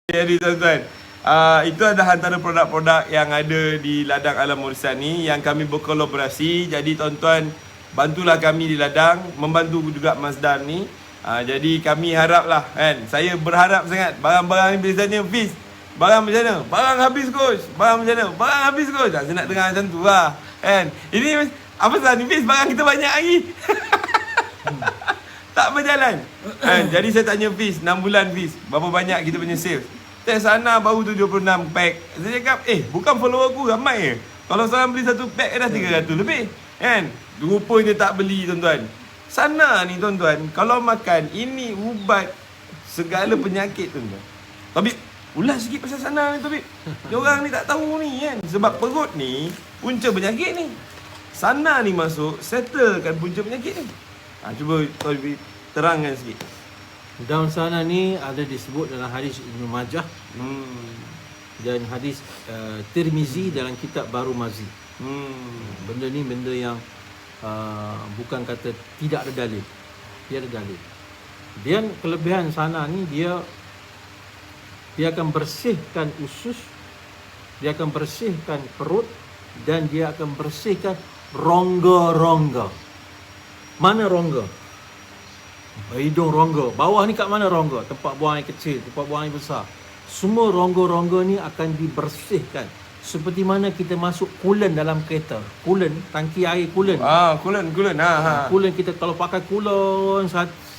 Jadi tuan-tuan, itu adalah antara produk-produk yang ada di ladang Alam Mursan ni yang kami berkolaborasi. Jadi tuan-tuan, bantulah kami di ladang, membantu juga Mazdan ni. Jadi kami haraplah kan, saya berharap sangat barang-barang ni biasanya Fiz, barang macam mana? Barang habis coach. Barang macam mana? Barang habis coach. Saya nak dengar macam tu lah kan. Ini apa sahaja ni Fiz, barang kita banyak lagi. Tak berjalan. Jadi saya tanya Fiz, 6 bulan Fiz, berapa banyak kita punya sales? Test sana baru 76 pack. Saya cakap, bukan follower aku ramai je. Kalau seorang beli satu pack dah 300 lebih. Kan? Rupanya tak beli tuan-tuan. Sana ni tuan-tuan, kalau makan, ini ubat segala penyakit tuan-tuan. Tapi ulas sikit pasal sana ni Tabib. Diorang ni tak tahu ni kan. Sebab perut ni punca penyakit ni. Sana ni masuk, settlekan punca penyakit ni. Cuba Tabib terangkan sikit. Daun sana ni ada disebut dalam hadis Ibnu Majah dan hadis Tirmizi dalam kitab Baru Mazi. Benda ni benda yang bukan kata tidak ada dalil. Dia ada dalil. Dan kelebihan sana ni dia akan bersihkan usus, dia akan bersihkan perut dan dia akan bersihkan rongga-rongga. Mana rongga? Hidung rongga. Bawah ni kat mana rongga? Tempat buang air kecil, tempat buang air besar. Semua rongga-rongga ni akan dibersihkan. Seperti mana kita masuk coolant dalam kereta. Coolant, tangki air coolant. Coolant. Coolant kita kalau pakai coolant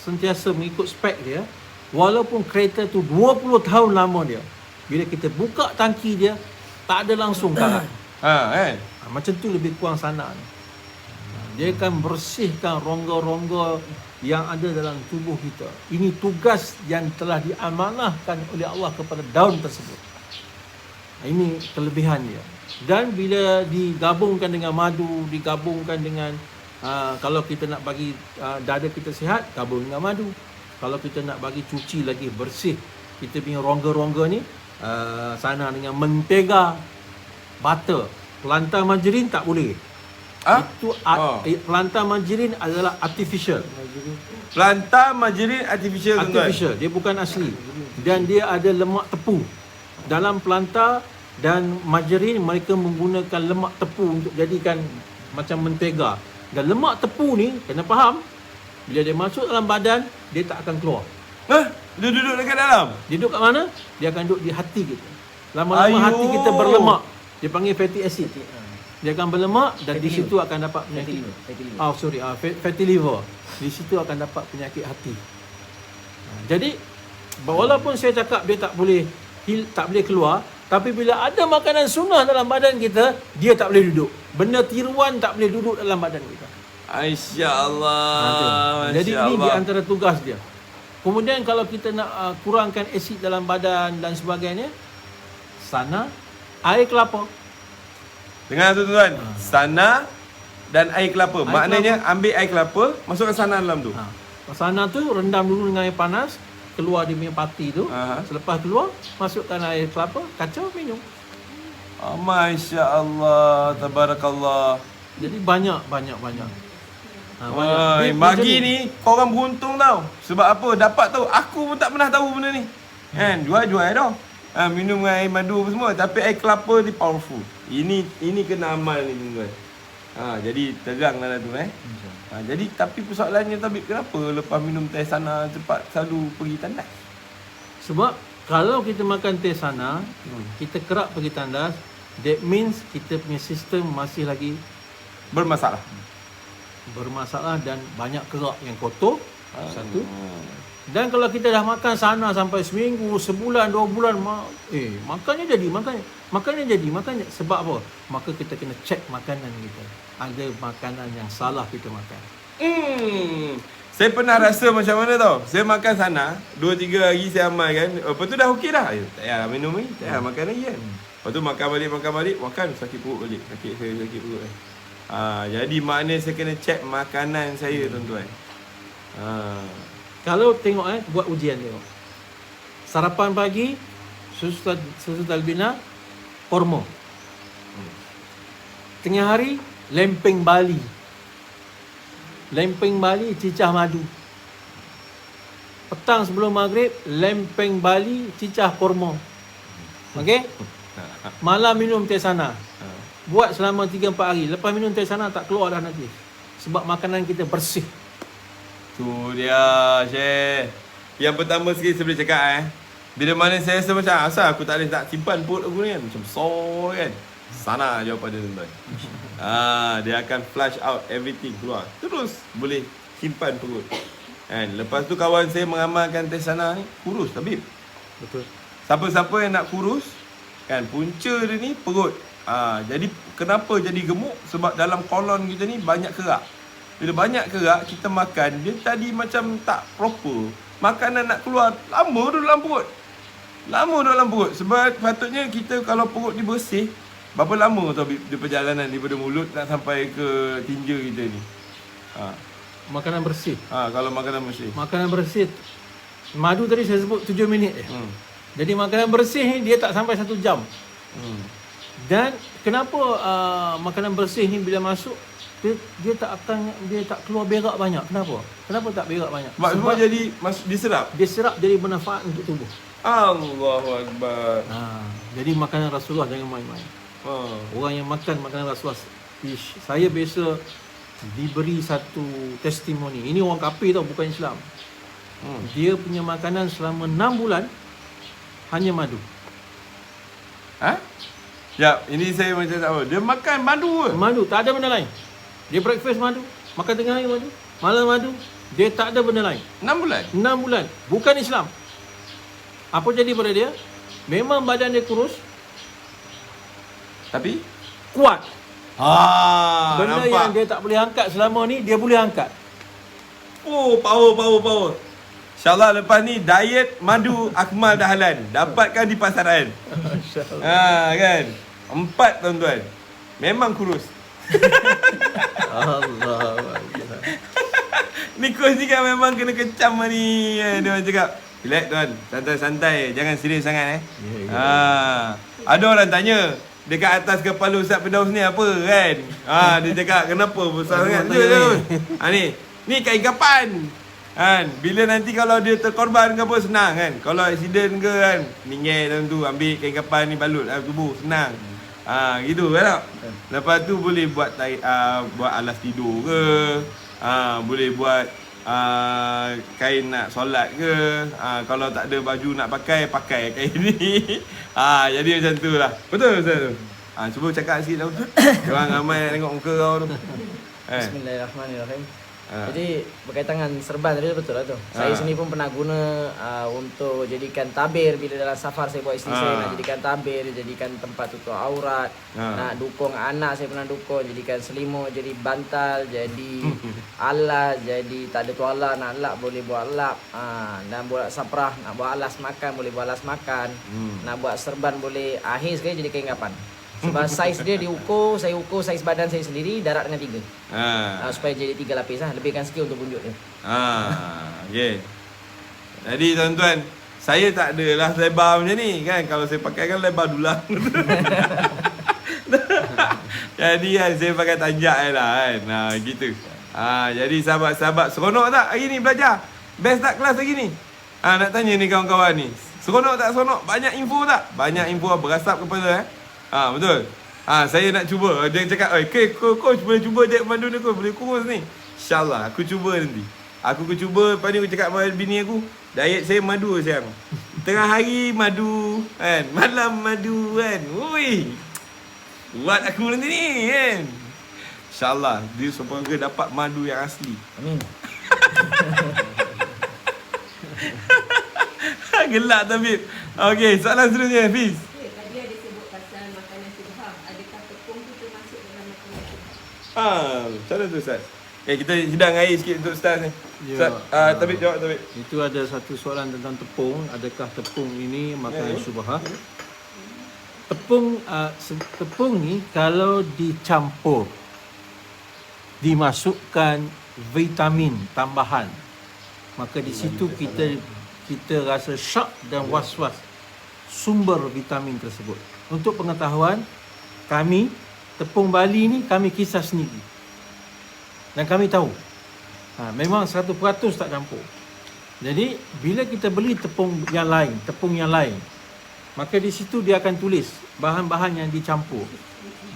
sentiasa mengikut spek dia. Walaupun kereta tu 20 tahun lama dia, bila kita buka tangki dia, tak ada langsung karat. Macam tu lebih kurang sana ni. Dia akan bersihkan rongga-rongga yang ada dalam tubuh kita. Ini tugas yang telah diamanahkan oleh Allah kepada daun tersebut. Ini kelebihan dia. Dan bila digabungkan dengan madu, digabungkan dengan kalau kita nak bagi dada kita sihat, gabung dengan madu. Kalau kita nak bagi cuci lagi bersih kita punya rongga-rongga ni, sana dengan mentega, butter. Pelantar margarin tak boleh. Itu pelantar margarin adalah artificial. Pelantar margarin artificial. Dia bukan asli. Dan dia ada lemak tepu. Dalam pelantar dan margarin mereka menggunakan lemak tepu untuk jadikan macam mentega. Dan lemak tepu ni kena faham, bila dia masuk dalam badan dia tak akan keluar. Dia duduk dekat dalam. Dia duduk kat mana? Dia akan duduk di hati kita. Lama-lama hati kita berlemak. Dia panggil fatty acid. Dia akan berlemak dan fatty di situ liver. Akan dapat penyakit fatty liver. Di situ akan dapat penyakit hati. Jadi walaupun saya cakap dia tak boleh keluar, tapi bila ada makanan sunnah dalam badan kita, dia tak boleh duduk. Benda tiruan tak boleh duduk dalam badan kita. Insya-Allah. Jadi ini di antara tugas dia. Kemudian kalau kita nak kurangkan asid dalam badan dan sebagainya, sana air kelapa. Dengar tuan-tuan, sana dan air kelapa. Maknanya ambil air kelapa, masukkan sana dalam tu. Sana tu rendam dulu dengan air panas, keluar dia punya pati tu. Selepas keluar, masukkan air kelapa, kacau, minum. Masya-Allah, tabarakallah. Jadi banyak. Bagi ni korang beruntung tau. Sebab apa? Dapat tahu. Aku pun tak pernah tahu benda ni. Kan? Jual-jual tau. Minum dengan air madu apa semua. Tapi air kelapa ni powerful. Ini kena amal ni tuan-tuan. Jadi teranglah tu jadi tapi persoalannya Tabib, kenapa lepas minum teh sana cepat selalu pergi tandas? Sebab kalau kita makan teh sana, kita kerap pergi tandas, that means kita punya sistem masih lagi bermasalah dan banyak kerak yang kotor. Satu. Dan kalau kita dah makan sana sampai seminggu, sebulan, 2 bulan, makannya jadi. Sebab apa? Maka kita kena cek makanan kita. Ada makanan yang salah kita makan. Saya pernah rasa macam mana tau. Saya makan sana 2-3 hari saya amalkan. Lepas tu dah okey dah. Tak payah minum lagi, tak payah makan lagi kan. Lepas tu makan balik, makan sakit perut balik. Sakit perut. Jadi maknanya saya kena cek makanan saya tuan-tuan. Kalau tengok buat ujian tengok. Sarapan pagi susu talbina, korma. Tengah hari lempeng Bali, cicah madu. petang sebelum maghrib, lempeng Bali, cicah kurma. Okey? Malam minum teh sana. Buat selama 3-4 hari. Lepas minum teh sana tak keluar dah nanti. Sebab makanan kita bersih. Tu dia, Syekh. Yang pertama sekali saya boleh cakap bila mana saya rasa macam asal aku tak boleh tak simpan perut aku ni kan. Macam besar kan. Sana jawapan dia tuan-tuan. Dia akan flush out everything keluar. Terus boleh simpan perut. Kan? Lepas tu kawan saya mengamalkan teh sana ni kurus tabib. Betul. Siapa-siapa yang nak kurus kan punca dia ni perut. Jadi kenapa jadi gemuk? Sebab dalam kolon kita ni banyak kerak. Bila banyak kerak kita makan dia tadi macam tak proper. Makanan nak keluar lama dulu dalam perut. Lama dalam perut. Sebab patutnya kita kalau perut ni bersih, berapa lama tau di perjalanan daripada mulut nak sampai ke tinja kita ni. Makanan bersih. Kalau makanan bersih. Makanan bersih. Madu tadi saya sebut 7 minit je. Jadi makanan bersih ni dia tak sampai 1 jam. Dan kenapa makanan bersih ni bila masuk dia tak keluar berak banyak. Kenapa? Kenapa tak berak banyak? Sebab jadi diserap. Dia serap jadi bermanfaat untuk tubuh. Allahu Akbar. Jadi makanan Rasulullah jangan main-main. Orang yang makan makanan Rasulullah, saya biasa diberi satu testimoni. Ini orang kafir tau, bukan Islam. Dia punya makanan selama 6 bulan hanya madu. Ya, ini saya macam tak tahu. Dia makan madu ke? Madu, tak ada benda lain. Dia breakfast madu, makan tengah hari madu, malam madu. Dia tak ada benda lain. 6 bulan? 6 bulan. Bukan Islam. Apa jadi pada dia? Memang badan dia kurus, tapi kuat. Benda nampak. yang dia tak boleh angkat selama ni, dia boleh angkat. Power. InsyaAllah lepas ni diet madu Akmal Dahlan. Dapatkan di pasaran. Kan? 4 tuan-tuan. Memang kurus. Allah. Ni coach ni kan memang kena kecam ni. Dia orang cakap, relax tuan, santai-santai, jangan serius sangat Ada orang tanya dekat atas kepala Ustaz Firdaus ni apa kan? Dia cakap kenapa besar sangat tu. Ni kain kapan. Kan, bila nanti kalau dia terkorban ke apa senang kan. Kalau accident ke kan, minggir dalam tu ambil kain kapan ni balut dalam tubuh senang. Gitu kan tak? Lepas tu boleh buat buat alas tidur ke. Boleh buat kain nak solat ke. Kalau tak ada baju nak pakai kain ni. Jadi macam tu lah. Betul Ustaz tu? Cuba cakap sikit tau. Orang ramai nak tengok muka kau tu. Bismillahirrahmanirrahim. Jadi berkaitan dengan serban tadi betul lah tu. Saya sendiri pun pernah guna untuk jadikan tabir bila dalam safar saya buat isteri saya nak jadikan tabir, jadikan tempat tutup aurat, nak dukung anak saya pernah dukung, jadikan selimut, jadi bantal, jadi alas, jadi tak ada tuala nak lap boleh buat lap, dan buat saprah nak buat alas makan boleh buat alas makan, nak buat serban boleh akhir sekali jadi kain kapan. Sebab saiz dia diukur, saya ukur saiz badan saya sendiri darat dengan 3. Supaya jadi 3 lapis lah, lebihkan sikit untuk bunjuk dia. Okay. Jadi tuan-tuan, saya tak adalah lebar macam ni kan. Kalau saya pakai kan lebar dulang. Jadi kan saya pakai tanjak je lah kan. Gitu. Jadi sahabat-sahabat, seronok tak hari ni belajar? Best tak kelas hari ni? Nak tanya ni kawan-kawan ni. Seronok tak seronok? Banyak info tak? Banyak info berasap kepala betul. Saya nak cuba. Dia cakap, coach boleh cuba je madu ni, coach boleh kurus ni. InsyaAllah aku cuba nanti. Aku cuba. Lepas ni aku cakap dengan bini aku, diet saya madu sayang. Tengah hari madu kan, malam madu kan. Ui, buat aku nanti ni kan. InsyaAllah dia semoga dapat madu yang asli. Amin. Gelak tabib. Okey, soalan seterusnya Hafiz. Macam mana tu Ustaz? Kita hidang air sikit untuk Ustaz ni. Ustaz, Tabib jawab Tabib. Itu ada satu soalan tentang tepung. Adakah tepung ini makanan syubhah? Tepung ni kalau dicampur, dimasukkan vitamin tambahan, maka di situ kita rasa syak dan was-was sumber vitamin tersebut. Untuk pengetahuan kami, tepung Bali ni kami kisah sendiri. Dan kami tahu. Memang 100% tak campur. Jadi bila kita beli tepung yang lain, maka di situ dia akan tulis bahan-bahan yang dicampur.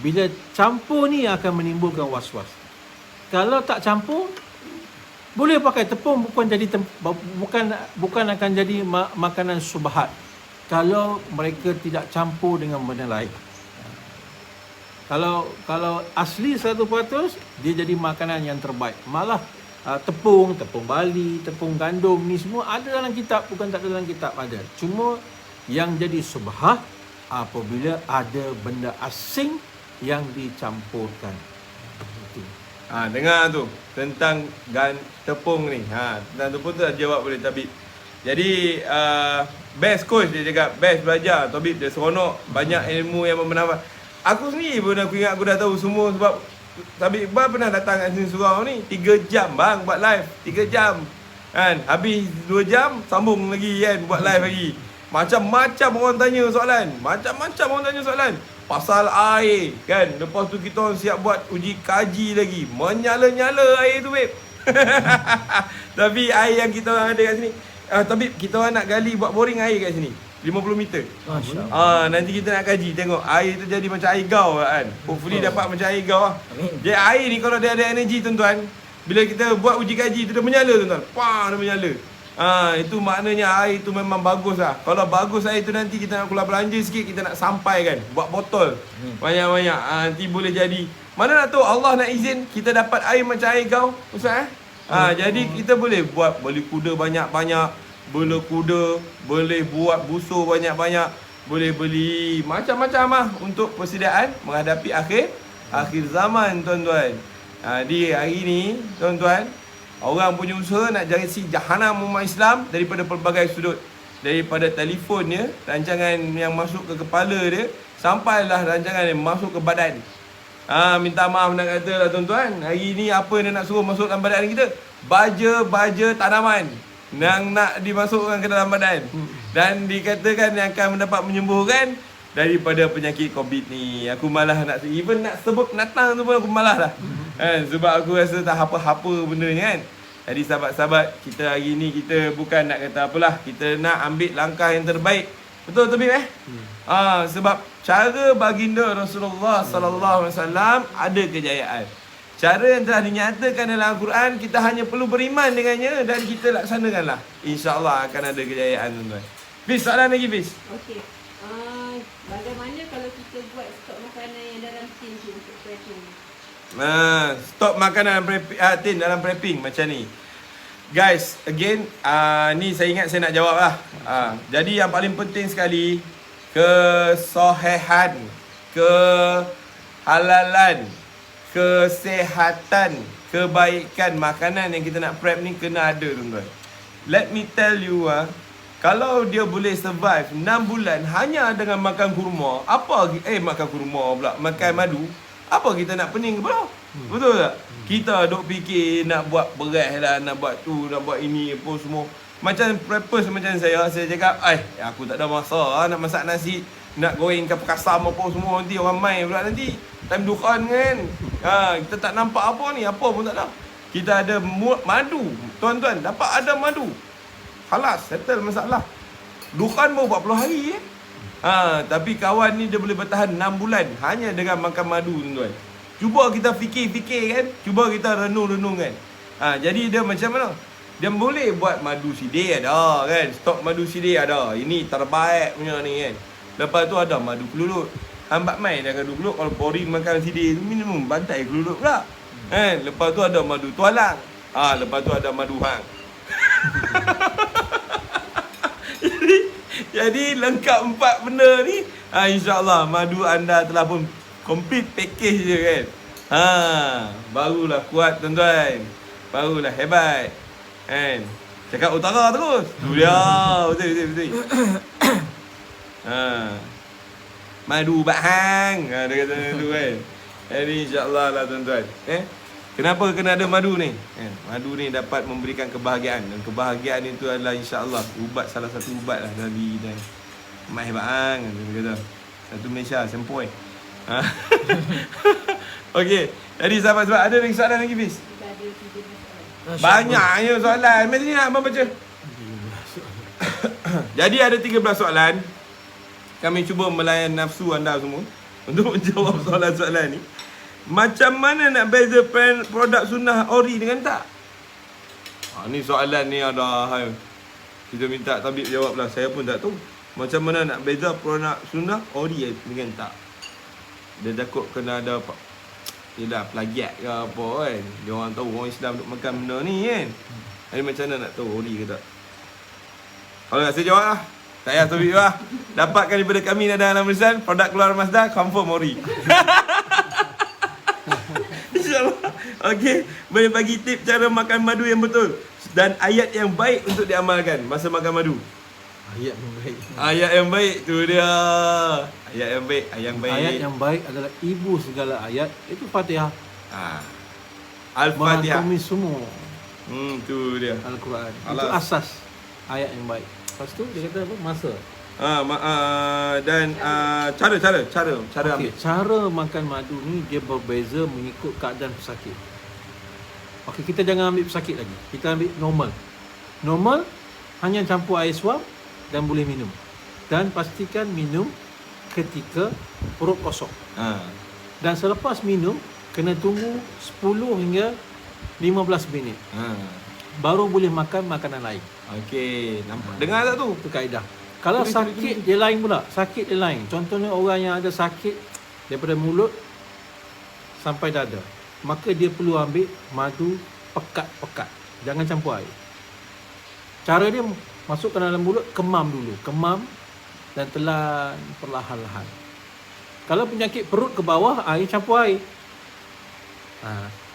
Bila campur ni akan menimbulkan was-was. Kalau tak campur, boleh pakai tepung, bukan akan jadi makanan subhat kalau mereka tidak campur dengan benda lain. Kalau asli 100%, dia jadi makanan yang terbaik. Malah tepung Bali, tepung gandum ni semua ada dalam kitab, bukan tak ada dalam kitab, ada. Cuma yang jadi subhat apabila ada benda asing yang dicampurkan. Dengar tu tentang tepung ni. Tentang tepung tu dah jawab oleh Tabib. Jadi best coach dia cakap, best belajar Tabib, dia seronok, banyak ilmu yang bermanfaat. Aku sendiri pun aku ingat aku dah tahu semua sebab Tabib Iqbal pernah datang kat sini surau ni 3 jam bang buat live, 3 jam. Kan, habis 2 jam sambung lagi kan buat live lagi. Macam-macam orang tanya soalan, macam-macam orang tanya soalan. Pasal air kan. Lepas tu kita orang siap buat uji kaji lagi. Menyala-nyala air tu babe. Tapi air yang kita orang ada kat sini, tapi kita orang nak gali buat boring air kat sini 50 meter. Masya-Allah. Nanti kita nak kaji, tengok air tu jadi macam air gau kan. Hopefully dapat macam air gau lah. Amin. Jadi air ni kalau dia ada energi tuan-tuan, bila kita buat uji kaji tu dia menyala tuan-tuan. Dia menyala. Itu maknanya air tu memang bagus lah. Kalau bagus air tu nanti kita nak keluar belanja sikit, kita nak sampai kan, buat botol banyak-banyak. Nanti boleh jadi. Mana nak tahu Allah nak izin kita dapat air macam air gau Ustaz jadi kita boleh buat, boleh kuda banyak-banyak, bela kuda, boleh buat busur banyak-banyak, boleh beli macam-macam lah untuk persediaan menghadapi akhir zaman tuan-tuan. Di hari ni tuan-tuan, orang punya usaha nak cari si jahanam umat Islam daripada pelbagai sudut. Daripada telefonnya, rancangan yang masuk ke kepala dia, sampailah rancangan yang masuk ke badan. Minta maaf nak kata lah tuan-tuan, hari ni apa yang nak suruh masuk dalam badan kita? Baja-baja tanaman yang nak dimasukkan ke dalam badan. Dan dikatakan yang akan mendapat menyembuhkan daripada penyakit COVID ni. Aku malah nak, even nak sebut binatang tu pun aku malas lah. Sebab aku rasa tak apa-apa benda ni kan. Jadi sahabat-sahabat, kita hari ni kita bukan nak kata apalah, kita nak ambil langkah yang terbaik. Betul Tabib sebab cara baginda Rasulullah sallallahu alaihi wasallam ada kejayaan. Cara yang telah dinyatakan dalam Al-Quran, kita hanya perlu beriman dengannya dan kita laksanakanlah. InsyaAllah akan ada kejayaan tuan-tuan. Fiz, soalan lagi Fiz. Okey. Bagaimana kalau kita buat stok makanan yang dalam tin tu untuk prepping? Stok makanan tin dalam prepping macam ni. Guys, again, ni saya ingat saya nak jawab lah. Jadi yang paling penting sekali, kesohehan, kehalalan, kesehatan, kebaikan makanan yang kita nak prep ni kena ada tuan-tuan. Let me tell you kalau dia boleh survive 6 bulan hanya dengan makan kurma, makan kurma pula, makan madu, apa kita nak pening kepala? Betul tak? Kita duk fikir nak buat beras lah, nak buat tu, nak buat ini apa semua. Macam preppers macam saya cakap, aku tak ada masa nak masak nasi, nak goreng kapal kasam apa semua, nanti orang main pula nanti. Time dukan kan. Kita tak nampak apa ni, apa pun tak ada. Kita ada madu. Tuan-tuan, dapat ada madu. Halas, settle masalah. Dukan baru 40 hari tapi kawan ni dia boleh bertahan 6 bulan hanya dengan makan madu tuan-tuan. Cuba kita fikir-fikir kan. Cuba kita renung-renung kan. Jadi dia macam mana? Dia boleh buat madu sidai ada kan. Stok madu sidai ada. Ini terbaik punya ni kan. Lepas tu ada madu kelulut. Hambat main dah madu kelulut. Kalau boring makan sidai tu minum bantai kelulut pula kan. Lepas tu ada madu tualang. Lepas tu ada madu hang. Jadi lengkap 4 benda ni. InsyaAllah madu anda telah pun complete package je kan. Barulah kuat tuan-tuan. Barulah hebat kan. Cakap utara terus. Betul. Madu bahang. Dia kata tu kan. Jadi insyaAllah lah tuan-tuan. Kenapa kena ada madu ni? Madu ni dapat memberikan kebahagiaan. Dan kebahagiaan itu adalah insyaAllah ubat, salah satu ubat lah dari dan mai bahang. Dia kata satu Malaysia sempoi. Okey. Jadi sahabat-sahabat, ada lagi soalan lagi Fiz? Kita ada 3 soalan. Banyaknya soalan. Mesti nak abang baca. Jadi ada 13 soalan. Kami cuba melayan nafsu anda semua untuk menjawab soalan-soalan ni. Macam mana nak beza produk sunnah ori dengan tak? Ni soalan ni ada hai. Kita minta tabib jawab lah. Saya pun tak tahu. Macam mana nak beza produk sunnah ori dengan tak? Dia takut kena ada yelah plagiat ke apa kan. Dia orang tahu orang Islam duk makan benda ni kan. Jadi macam mana nak tahu ori ke tak? Kalau nak saya jawab lah. Tak payah tabib lah. Dapatkan daripada kami Nada Alam Rizal, produk keluar Mazda confirm ori. InsyaAllah. Okey, boleh bagi tip cara makan madu yang betul dan ayat yang baik untuk diamalkan masa makan madu. Ayat yang baik. Ayat yang baik tu dia. Ayat yang baik, Ayat yang baik adalah ibu segala ayat. Itu Fatihah. Al-Fatihah. Menghakimi semua Tu dia. Al-Quran. Itu Alas. asas ayat yang baik. Lepas tu dia kata apa? Masa. Dan cara Okey, cara makan madu ni dia berbeza mengikut keadaan pesakit. Okey, kita jangan ambil pesakit lagi. Kita ambil normal. Normal hanya campur air suam dan boleh minum. Dan pastikan minum ketika perut kosong. Dan selepas minum kena tunggu 10 hingga 15 minit. Baru boleh makan makanan lain. Okey, nampak. Dengar tak tu? Itu kaedah. Kalau sakit dia lain pula. Sakit dia lain. Contohnya orang yang ada sakit daripada mulut sampai dada, maka dia perlu ambil madu pekat-pekat. Jangan campur air. Cara dia masukkan dalam mulut, kemam dulu. Kemam dan telan perlahan-lahan. Kalau penyakit perut ke bawah, air campur air.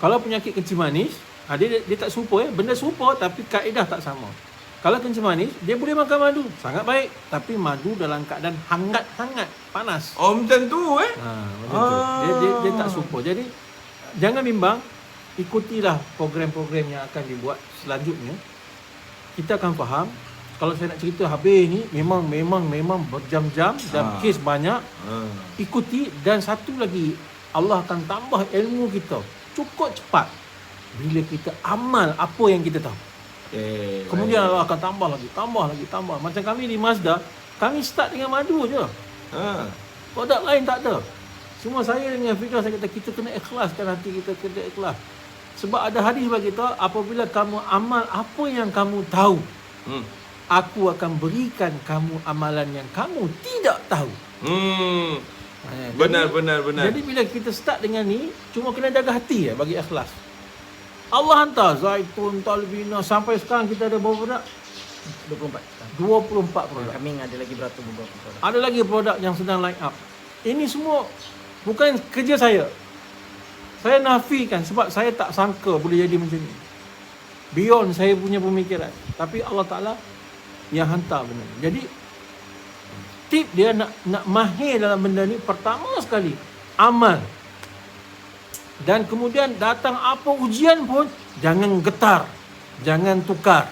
Kalau penyakit kencing manis, dia tak serupa ya. Benda serupa tapi kaedah tak sama. Kalau kencing manis, dia boleh makan madu. Sangat baik. Tapi madu dalam keadaan hangat-hangat, panas. Oh, macam tu Macam tu. Dia tak serupa. Jadi, jangan bimbang. Ikutilah program-program yang akan dibuat selanjutnya. Kita akan faham. Kalau saya nak cerita habis ni, memang berjam-jam dan kes banyak. Ikuti. Dan satu lagi, Allah akan tambah ilmu kita cukup cepat bila kita amal apa yang kita tahu. Kemudian Allah akan tambah lagi. Macam kami di Mazda, kami start dengan madu je. Produk lain tak ada. Cuma saya dengan Fikrah, saya kata kita kena ikhlaskan hati kita, kena ikhlas. Sebab ada hadis bagi kita, apabila kamu amal apa yang kamu tahu, aku akan berikan kamu amalan yang kamu tidak tahu. Benar. Jadi bila kita start dengan ni, cuma kena jaga hati bagi ikhlas. Allah hantar Zaitun, Talbina, sampai sekarang kita ada berapa produk? 24 produk. Kami ada lagi beberapa produk. Ada lagi produk yang sedang line up. Ini semua bukan kerja saya. Saya nafikan sebab saya tak sangka boleh jadi macam ni. Beyond saya punya pemikiran. Tapi Allah Ta'ala yang hantar benda ni. Jadi tip dia nak mahir dalam benda ni, pertama sekali amal. Dan kemudian datang apa ujian pun, jangan getar, jangan tukar.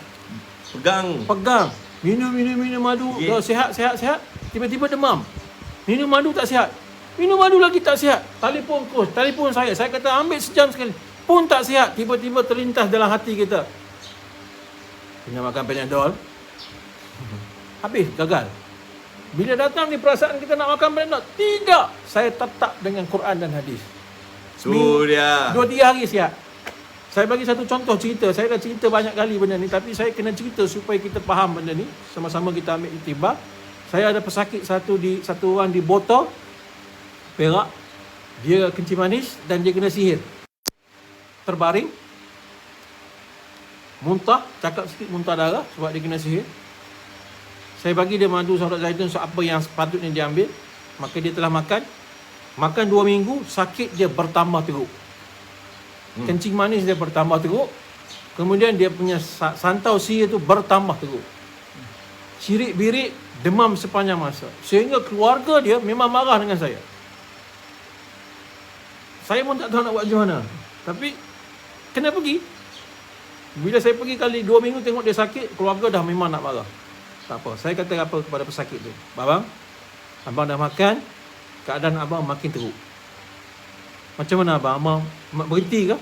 Pegang. Minum madu, dah sihat. Tiba-tiba demam. Minum madu tak sihat. Minum madu lagi tak sihat. Telefon saya kata ambil sejam sekali. Pun tak sihat. Tiba-tiba terlintas dalam hati kita, kena makan Panadol. Habis, gagal. Bila datang di perasaan kita nak makan Panadol, tidak. Saya tetap dengan Quran dan hadis. Tu dia. 2-3 hari sihat. Saya bagi satu contoh cerita. Saya dah cerita banyak kali benda ni, tapi saya kena cerita supaya kita faham benda ni. Sama-sama kita ambil iktibar. Saya ada pesakit satu orang di Boto, Perak. Dia kencing manis dan dia kena sihir. Terbaring, muntah, cakap sikit muntah darah sebab dia kena sihir. Saya bagi dia madu saurat zaitun, apa yang sepatutnya dia ambil. Maka dia telah Makan 2 minggu, sakit dia bertambah teruk. Kencing manis dia bertambah teruk. Kemudian dia punya santau sihir tu bertambah teruk. Cirit-birit, demam sepanjang masa. Sehingga keluarga dia memang marah dengan saya. Saya pun tak tahu nak buat macam mana. Tapi, kena pergi. Bila saya pergi kali 2 minggu tengok dia sakit, keluarga dah memang nak marah. Tak apa. Saya kata apa kepada pesakit tu? Abang dah makan, keadaan abang makin teruk. Macam mana abang? Abang berhenti ke?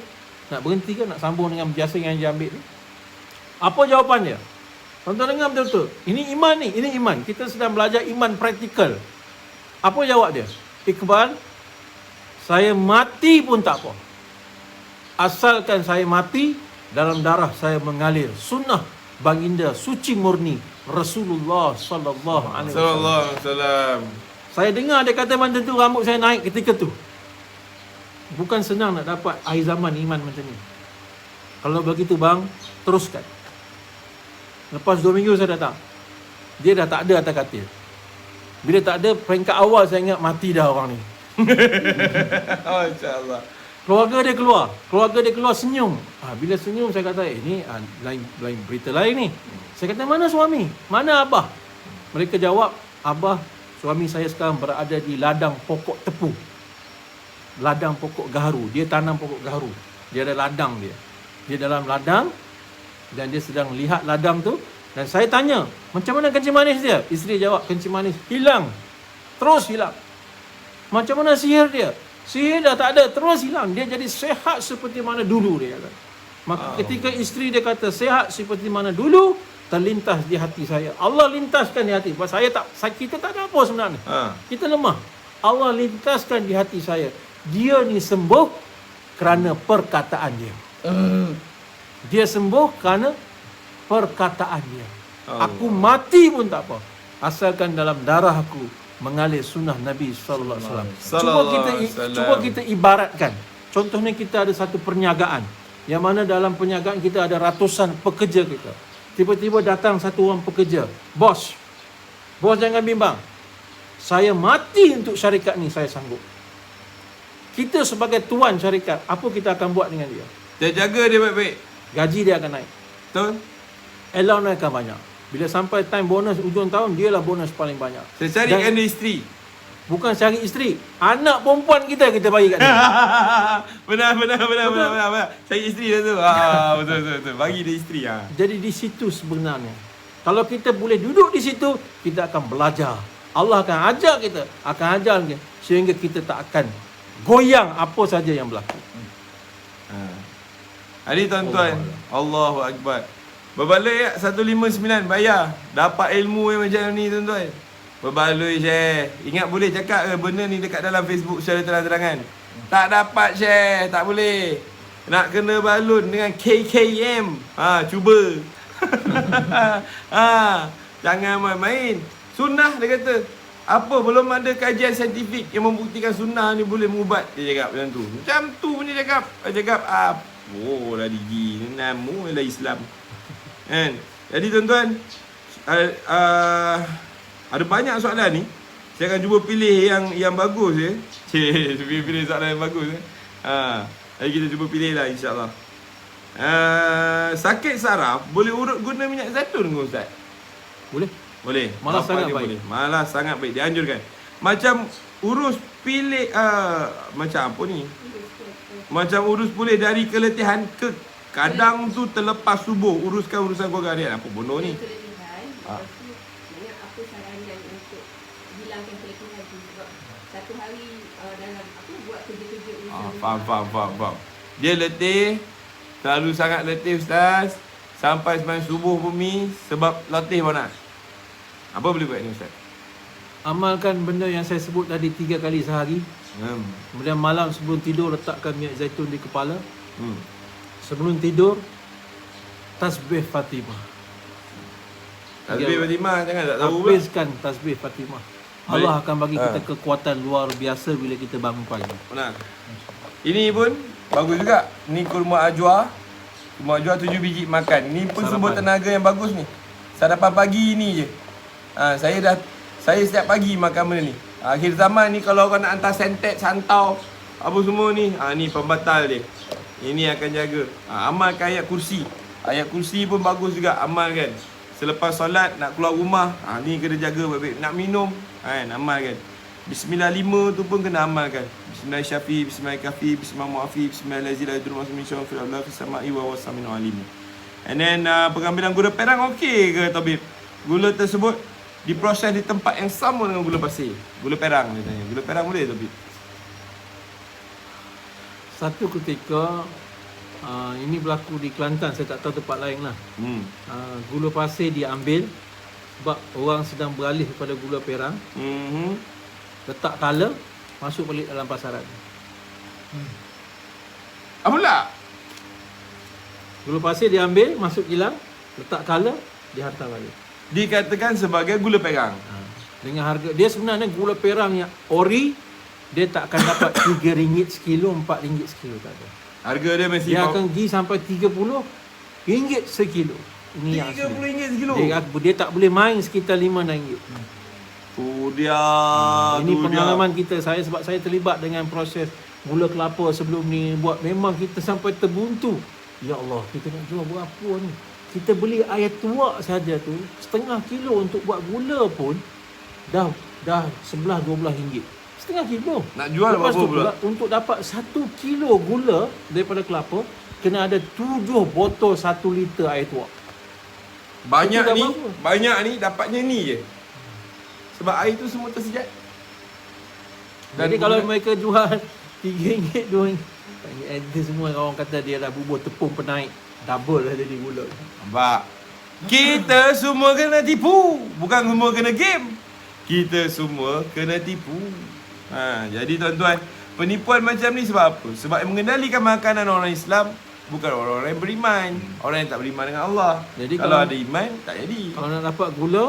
Nak berhenti ke? Nak sambung dengan biasa yang dia ambil tu? Apa jawapan dia? Tuan-tuan dengar betul-betul. Ini iman ni, ini iman. Kita sedang belajar iman praktikal. Apa jawab dia? Iqbal, saya mati pun tak apa. Asalkan saya mati, dalam darah saya mengalir sunnah baginda suci murni Rasulullah sallallahu alaihi wasallam. Sallallahu alaihi wasallam. Saya dengar dia kata macam tu, rambut saya naik ketika tu. Bukan senang nak dapat akhir zaman iman macam ni. Kalau begitu bang, teruskan. Lepas 2 minggu saya datang, dia dah tak ada atas katil. Bila tak ada, peringkat awal saya ingat mati dah orang ni. Oh, insya-Allah. Keluarga dia keluar senyum. Bila senyum saya kata, ni lain berita lain ni. Saya kata, mana suami? Mana abah? Mereka jawab, abah, suami saya sekarang berada di ladang pokok tepu. Ladang pokok gaharu. Dia tanam pokok gaharu. Dia ada ladang dia. Dia dalam ladang dan dia sedang lihat ladang tu. Dan saya tanya, macam mana kencing manis dia? Isteri jawab, kencing manis hilang. Terus hilang. Macam mana sihir dia? Sihir dah tak ada, terus hilang. Dia jadi sehat seperti mana dulu, dia kata. Maka ketika isteri dia kata sehat seperti mana dulu, terlintas di hati saya. Allah lintaskan di hati. Sebab kita tak ada apa sebenarnya. Kita lemah. Allah lintaskan di hati saya. Dia ni sembuh kerana perkataan dia. Dia sembuh kerana perkataan dia. Aku mati pun tak apa. Asalkan dalam darah aku mengalir sunnah Nabi sallallahu alaihi wasallam. Cuba kita ibaratkan. Contohnya kita ada satu perniagaan. Yang mana dalam perniagaan kita ada ratusan pekerja kita. Tiba-tiba datang satu orang pekerja. Bos jangan bimbang. Saya mati untuk syarikat ni, saya sanggup. Kita sebagai tuan syarikat, apa kita akan buat dengan dia? Dia jaga dia baik-baik. Gaji dia akan naik. Betul? Allowance akan banyak. Bila sampai time bonus ujung tahun, dialah bonus paling banyak. Saya carikan dia isteri. Bukan cari isteri, anak perempuan kita bagi kat dia. benar. Cari isteri dah tu. Betul. Bagi dia isteri. Jadi di situ sebenarnya. Kalau kita boleh duduk di situ, kita akan belajar. Allah akan ajar kita, sehingga kita tak akan goyang apa saja yang berlaku. Hari tuan-tuan, Allahu Akbar. Berbaloi 159 bayar. Dapat ilmu yang macam ni tuan-tuan. Berbaloi share. Ingat boleh cakap ke benda ni dekat dalam Facebook secara terang-terangan? Tak dapat share, tak boleh. Nak kena balun dengan KKM. Cuba. Jangan main-main. Sunnah dia kata. Apa belum ada kajian saintifik yang membuktikan sunnah ni boleh mengubat. Dia cakap macam tu. Macam tu pun dia cakap. Dia cakap lah digi. Namu ialah Islam. Kan? Jadi tuan-tuan, ada banyak soalan ni. Saya akan cuba pilih yang bagus ya. Pilih soalan yang bagus ya. Jadi kita cuba pilih lah insya-Allah. Sakit saraf boleh urut guna minyak zaitun ke Ustaz? Boleh. Malah sangat baik. Boleh. Malah sangat baik. Dianjurkan. Macam urus pilih macam apa ni? Macam urus boleh dari keletihan ke kadang tu terlepas subuh uruskan urusan keluarga harian. Apa bodoh ni? Keletihan. Lepas tu ingat apa saranan untuk hilangkan keletihan tu. Sebab satu hari dalam buat kerja-kerja urusan. Faham. Dia letih. Terlalu sangat letih Ustaz. Sampai sembahyang subuh bumi sebab letih panas. Apa boleh buat ni Ustaz? Amalkan benda yang saya sebut tadi 3 kali sehari. Kemudian malam sebelum tidur letakkan minyak zaitun di kepala. Sebelum tidur tasbih Fatimah. Tasbih Fatimah jangan tak tahu pula. Habiskan tasbih Fatimah. Allah akan bagi kita kekuatan luar biasa bila kita bangun pagi. Benar. Ini pun bagus juga. Ni kurma ajwa. Kurma ajwa 7 biji makan. Ni pun sumber tenaga yang bagus ni. Sarapan pagi ni je. Saya setiap pagi makan benda ni. Akhir zaman ni kalau kau nak hantar sentet, santau, apa semua ni, ni pembatal dia. Ini akan jaga. Amalkan ayat kursi. Ayat kursi pun bagus juga amalkan. Selepas solat nak keluar rumah, ni kena jaga baik-baik. Nak minum, amalkan. Bismillah 5 tu pun kena amalkan. Bismillah syafi, bismillah kafi, bismillah muafi, bismillah lazil adru masmin syawal fil Allah fis sama'i wa wasaminu alim. And then pengambilan gula perang okey ke tabib? Gula tersebut diproses di tempat yang sama dengan gula pasir. Gula perang dia tanya. Gula perang boleh tabib? Satu ketika Ini berlaku di Kelantan, saya tak tahu tempat lain lah. Gula pasir diambil sebab orang sedang beralih kepada gula perang. Letak kala, masuk balik dalam pasaran. Apa pula? Gula pasir diambil, masuk kilang, letak kala, dihantar balik. Dikatakan sebagai gula perang. Dengan harga, dia sebenarnya gula perang yang ori, dia tak akan dapat RM3 sekilo, RM4 sekilo, tak ada. Harga dia mesti Dia akan pergi sampai RM30 sekilo. Ini yang asli. RM30 sekilo. Dia tak boleh main sekitar RM5-6. Tu dia. Ini tu pengalaman kita, saya sebab saya terlibat dengan proses gula kelapa sebelum ni buat, memang kita sampai terbuntu. Ya Allah, kita nak jual berapa ni? Kita beli air tuak saja tu setengah kilo untuk buat gula pun dah RM11-12. Setengah kilo. Nak jual Lepas berapa tu pula? Untuk dapat 1 kilo gula daripada kelapa, kena ada 7 botol 1 liter air tuak. Banyak Itu dah ni, berapa? banyak ni dapatnya ni je. Sebab air tu semua tersejat. Jadi kalau mereka jual RM3, RM2, ada semua orang kata dia dah bubur tepung penaik, double lah jadi gula. Nampak? Kita semua kena tipu. Bukan semua kena game. Kita semua kena tipu. Jadi tuan-tuan, penipuan macam ni sebab apa? Sebab mengendalikan makanan orang Islam bukan orang-orang yang beriman. Orang yang tak beriman dengan Allah. Jadi kalau ada iman, tak jadi. Kalau nak dapat gula,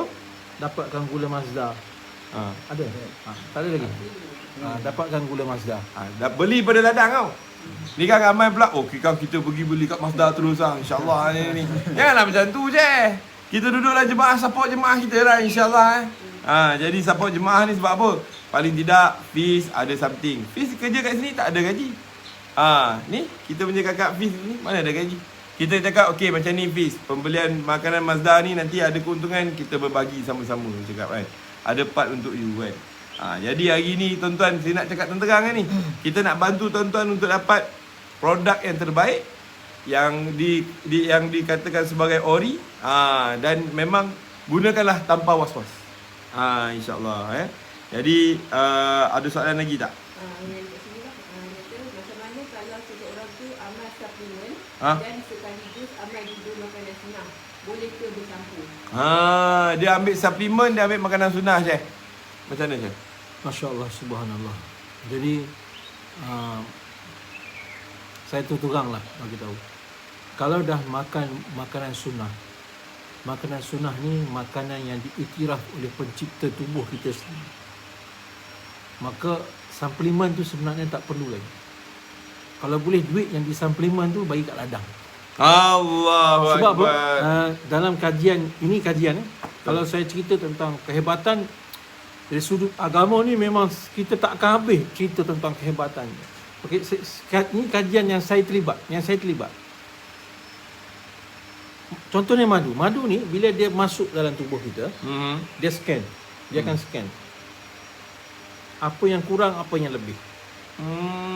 dapatkan gula Mazda. Ada? Tak ada lagi? Dapatkan gula Mazda. Dah beli pada ladang kau. Ni kan ramai pula, kita pergi beli kat Mazda terus lah. InsyaAllah ni. Janganlah macam tu je. Kita duduklah jemaah, support jemaah kita lah, insyaAllah. Jadi support jemaah ni sebab apa? Paling tidak Fiz ada something. Fiz kerja kat sini tak ada gaji. Ni kita punya kakak Fiz ni mana ada gaji. Kita cakap okey macam ni Fiz, pembelian makanan Mazda ni nanti ada keuntungan, kita berbagi sama-sama, cakap kan. Ada part untuk you kan. Jadi hari ni tuan-tuan, saya nak cakap terang kan ni. Kita nak bantu tuan-tuan untuk dapat produk yang terbaik yang yang dikatakan sebagai ori, dan memang gunakanlah tanpa was-was. InsyaAllah Jadi ada soalan lagi tak? Yang kat sini lah, macam mana kalau seseorang tu amal suplemen dan sekaligus amal juga makanan sunnah, boleh ke bercampur? Dia ambil suplemen, dia ambil makanan sunnah je. Macam mana je? Masya Allah, subhanallah. Jadi saya terang lah bagi tahu. Kalau dah makan makanan sunnah, makanan sunnah ni makanan yang diiktiraf oleh pencipta tubuh kita sendiri, maka suplemen tu sebenarnya tak perlu lagi. Kalau boleh duit yang di suplemen tu bagi kat ladang. Allahu Sebab Akbar. dalam kajian, ini kajian kalau saya cerita tentang kehebatan dari sudut agama ni, memang kita tak akan habis cerita tentang kehebatan. Okey, ini kajian yang saya terlibat, Contohnya madu. Madu ni bila dia masuk dalam tubuh kita, dia scan. Dia akan scan apa yang kurang, apa yang lebih.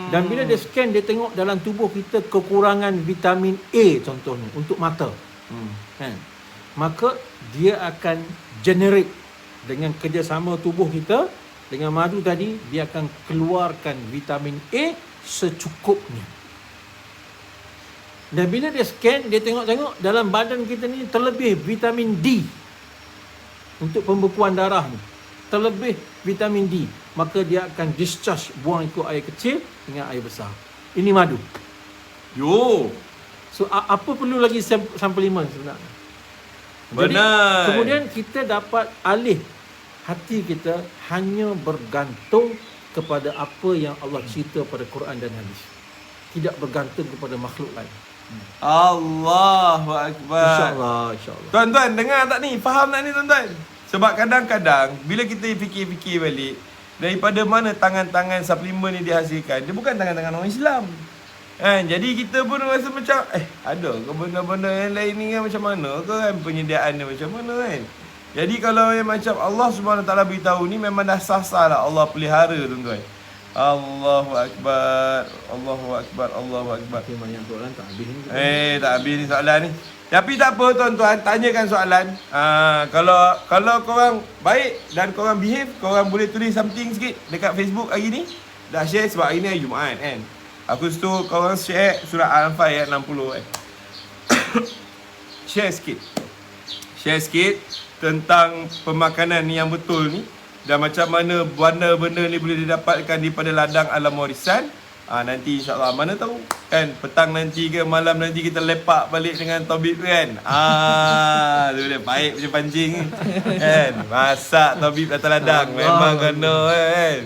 Dan bila dia scan, dia tengok dalam tubuh kita kekurangan vitamin A contohnya untuk mata. Maka dia akan generate dengan kerjasama tubuh kita dengan madu tadi, dia akan keluarkan vitamin A secukupnya. Dan bila dia scan, dia tengok-tengok dalam badan kita ni terlebih vitamin D untuk pembekuan darah ni, terlebih vitamin D, maka dia akan discharge, buang ikut air kecil dengan air besar. Ini madu. So apa perlu lagi suplemen sebenarnya? Jadi, Benar. kemudian kita dapat alih hati kita hanya bergantung kepada apa yang Allah cerita pada Quran dan hadis. Tidak bergantung kepada makhluk lain. Allahu Akbar. InsyaAllah. Tuan-tuan, dengar tak ni? Faham tak ni tuan-tuan? Sebab kadang-kadang bila kita fikir-fikir balik, daripada mana tangan-tangan suplemen ni dihasilkan, dia bukan tangan-tangan orang Islam. Jadi kita pun rasa macam ada ke benda-benda yang lain ni kan, macam mana ke kan penyediaan dia macam mana kan. Jadi kalau yang macam Allah Subhanahu Taala beritahu ni, memang dah sah-sah lah Allah pelihara tuan-tuan. Allahu Akbar, Allahu Akbar, Allahu Akbar. Okay, banyak soalan tak habis ni. Tak habis ni soalan ni. Tapi tak apa tuan-tuan, tanyakan soalan. Kalau korang baik dan korang behave, korang boleh tulis something sikit dekat Facebook hari ni. Dah share sebab hari ni hari Jumaat kan. Aku suruh korang share surah Al-Anfal ayat 60 Share sikit tentang pemakanan yang betul ni, dan macam mana benda ni boleh didapatkan daripada ladang alam warisan. Nanti insyaAllah, mana tahu kan, petang nanti ke malam nanti kita lepak balik dengan Taubib tu kan. Tu dia baik macam pancing kan. Masak Taubib atas ladang memang kena kan.